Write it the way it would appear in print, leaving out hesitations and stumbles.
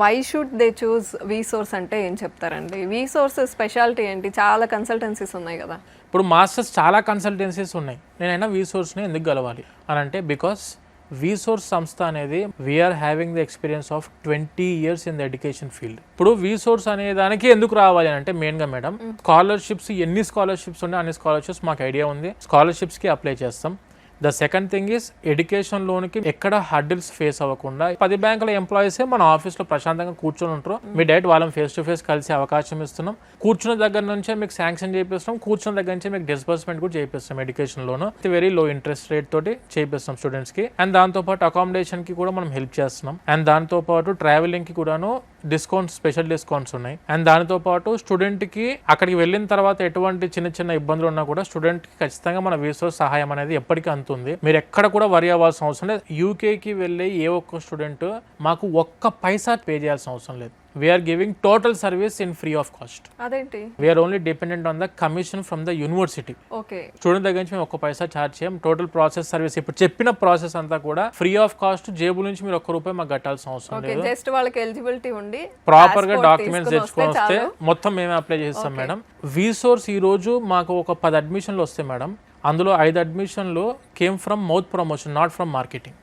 Why should they choose వీసోర్స్ అంటే ఏం చెప్తారండి? వీసోర్స్ స్పెషాలిటీ ఏంటి? చాలా కన్సల్టెన్సీస్ ఉన్నాయి కదా. ఇప్పుడు మాస్టర్స్ చాలా కన్సల్టెన్సీస్ ఉన్నాయి, నేనైనా వీసోర్స్ని ఎందుకు గెలవాలి అని అంటే బికాస్ వీసోర్స్ సంస్థ అనేది we are having the experience of 20 years in the education field. ఇప్పుడు వీసోర్స్ అనే దానికి ఎందుకు రావాలి అంటే మెయిన్గా మేడం స్కాలర్షిప్స్, ఎన్ని స్కాలర్షిప్స్ ఉన్నాయి అన్ని స్కాలర్షిప్స్ మాకు ఐడియా ఉంది, స్కాలర్షిప్స్కి అప్లై చేస్తాం. The second thing is education లోన్కి ఎక్కడ హర్డిల్స్ ఫేస్ అవ్వకుండా 10 బ్యాంకుల ఎంప్లాయీసే మన ఆఫీస్లో ప్రశాంతంగా కూర్చొని ఉంటారు. మీ డైరెక్ట్ వాళ్ళని ఫేస్ టు ఫేస్ కలిసే అవకాశం ఇస్తున్నాం. కూర్చున్న దగ్గర నుంచే మీకు శాంక్షన్ చేపిస్తాం, కూర్చున్న దగ్గర నుంచే మీకు డిస్బర్స్మెంట్ కూడా చేపిస్తాం. Education loan very low interest rate తోటి చేపిస్తాం స్టూడెంట్స్ కి. అండ్ దాంతోపాటు అకామిడేషన్ కి కూడా మనం హెల్ప్ చేస్తున్నాం. అండ్ దాంతోపాటు ట్రావెలింగ్ కి కూడాను డిస్కౌంట్స్, స్పెషల్ డిస్కౌంట్స్ ఉన్నాయి. అండ్ దానితో పాటు స్టూడెంట్ కి అక్కడికి వెళ్ళిన తర్వాత ఎటువంటి చిన్న చిన్న ఇబ్బందులు ఉన్నా కూడా స్టూడెంట్ కి ఖచ్చితంగా మన వీసోర్స్ సహాయం అనేది ఎప్పటికీ అందుతుంది. మీరు ఎక్కడ కూడా వరి అవ్వాల్సిన అవసరం లేదు. యూకేకి వెళ్ళే ఏ ఒక్క స్టూడెంట్ మాకు ఒక్క పైసా పే చేయాల్సిన అవసరం లేదు. We're giving total service in free of cost. అదేంటి? We're only dependent on the commission from the university. Okay, student దగ్గర నుంచి మేము ఒక్క పైసా ఛార్జ్ చేయం. టోటల్ ప్రాసెస్ సర్వీస్ ఇప్పుడు చెప్పిన ప్రాసెస్ అంతా కూడా ఫ్రీ ఆఫ్ కాస్ట్. జేబుల నుంచి మీరు ₹1 మాకు కట్టాల్సిన అవసరం లేదు. జస్ట్ వాళ్ళకి ఎలిజిబిలిటీ ఉండి ప్రాపర్ గా డాక్యుమెంట్స్ తెచ్చుకొని వస్తే మొత్తం మేమే అప్లై చేస్తాం మేడం. వీసోర్స్ ఈ రోజు మాకు ఒక 10 అడ్మిషన్లు వస్తాయి మేడం. అందులో 5 అడ్మిషన్లు came from mouth promotion, not from marketing.